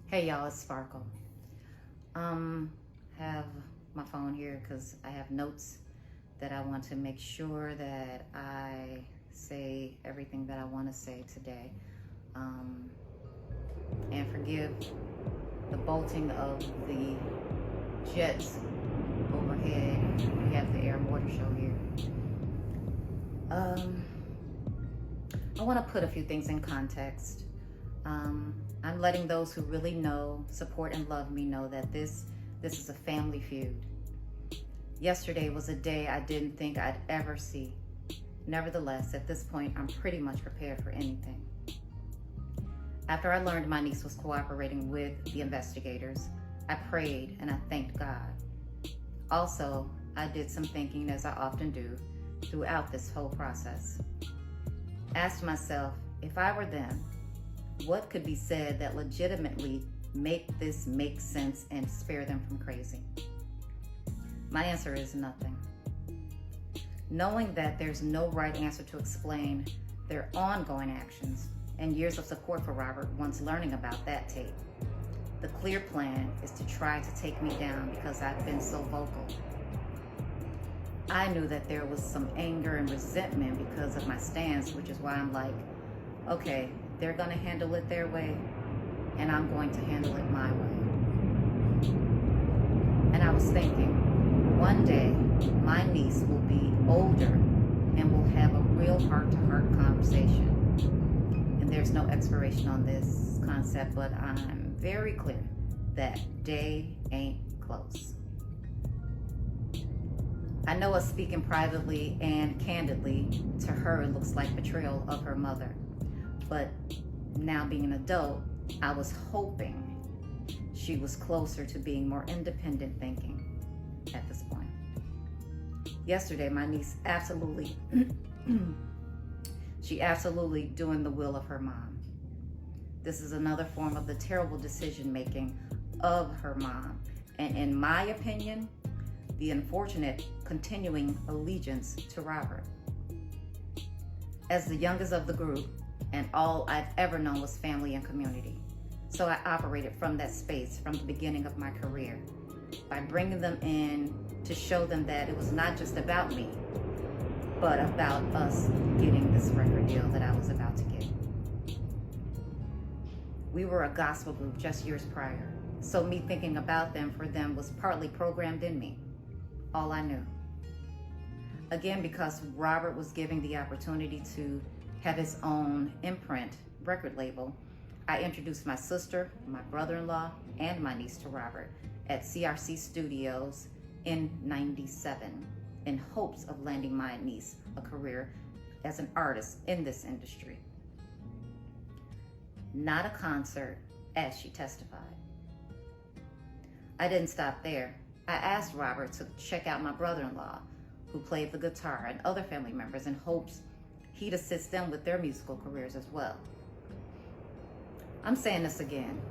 Hey y'all, it's Sparkle. Have my phone here because I have notes that I want to make sure that I say everything that I want to say today. And forgive the bolting of the jets overhead. We have the air mortar show here. I want to put a few things in context. I'm letting those who really know, support, and love me know that this is a family feud. Yesterday was a day I didn't think I'd ever see. Nevertheless, at this point, I'm pretty much prepared for anything. After I learned my niece was cooperating with the investigators, I prayed and I thanked God. Also, I did some thinking, as I often do, throughout this whole process. Asked myself, if I were them, what could be said that legitimately make this make sense and spare them from crazy? My answer is nothing. Knowing that there's no right answer to explain their ongoing actions and years of support for Robert once learning about that tape, the clear plan is to try to take me down because I've been so vocal. I knew that there was some anger and resentment because of my stance, which is why I'm like, okay, they're going to handle it their way, and I'm going to handle it my way. And I was thinking, one day, my niece will be older and we'll have a real heart-to-heart conversation. And there's no expiration on this concept, but I'm very clear that day ain't close. I know us speaking privately and candidly to her looks like betrayal of her mother. But now being an adult, I was hoping she was closer to being more independent thinking at this point. Yesterday, my niece absolutely doing the will of her mom. This is another form of the terrible decision making of her mom. And in my opinion, the unfortunate continuing allegiance to Robert. As the youngest of the group, and all I've ever known was family and community. So I operated from that space from the beginning of my career by bringing them in to show them that it was not just about me, but about us getting this record deal that I was about to get. We were a gospel group just years prior, so me thinking about them for them was partly programmed in me, all I knew. Again, because Robert was giving the opportunity to have his own imprint record label, I introduced my sister, my brother-in-law, and my niece to Robert at CRC Studios in '97 in hopes of landing my niece a career as an artist in this industry. Not a concert, as she testified. I didn't stop there. I asked Robert to check out my brother-in-law, who played the guitar, and other family members in hopes he'd assist them with their musical careers as well. I'm saying this again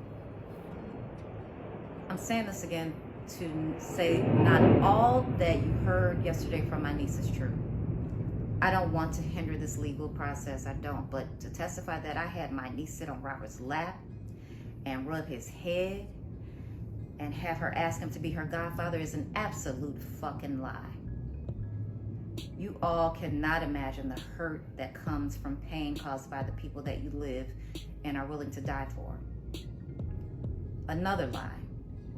to say not all that you heard yesterday from my niece is true. I don't want to hinder this legal process, I don't, but to testify that I had my niece sit on Robert's lap and rub his head and have her ask him to be her godfather is an absolute fucking lie. You all cannot imagine the hurt that comes from pain caused by the people that you live and are willing to die for. Another lie.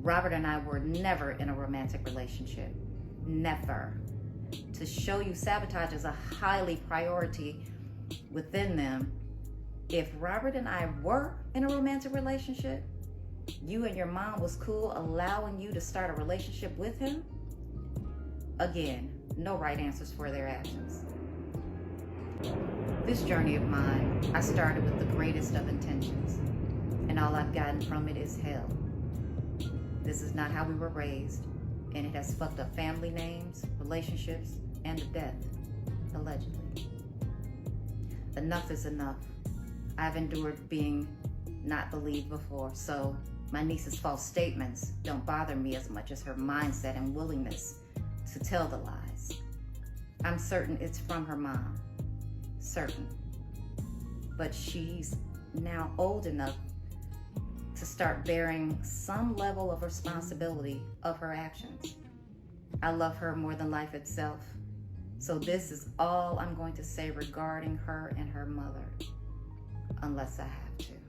Robert and I were never in a romantic relationship. Never. To show you sabotage is a highly priority within them. If Robert and I were in a romantic relationship, you and your mom was cool allowing you to start a relationship with him? Again, no right answers for their actions. This journey of mine, I started with the greatest of intentions, and all I've gotten from it is hell. This is not how we were raised, and it has fucked up family names, relationships, and death, allegedly. Enough is enough. I've endured being not believed before, so my niece's false statements don't bother me as much as her mindset and willingness to tell the lies. I'm certain it's from her mom. Certain. But she's now old enough to start bearing some level of responsibility of her actions. I love her more than life itself. So this is all I'm going to say regarding her and her mother, unless I have to.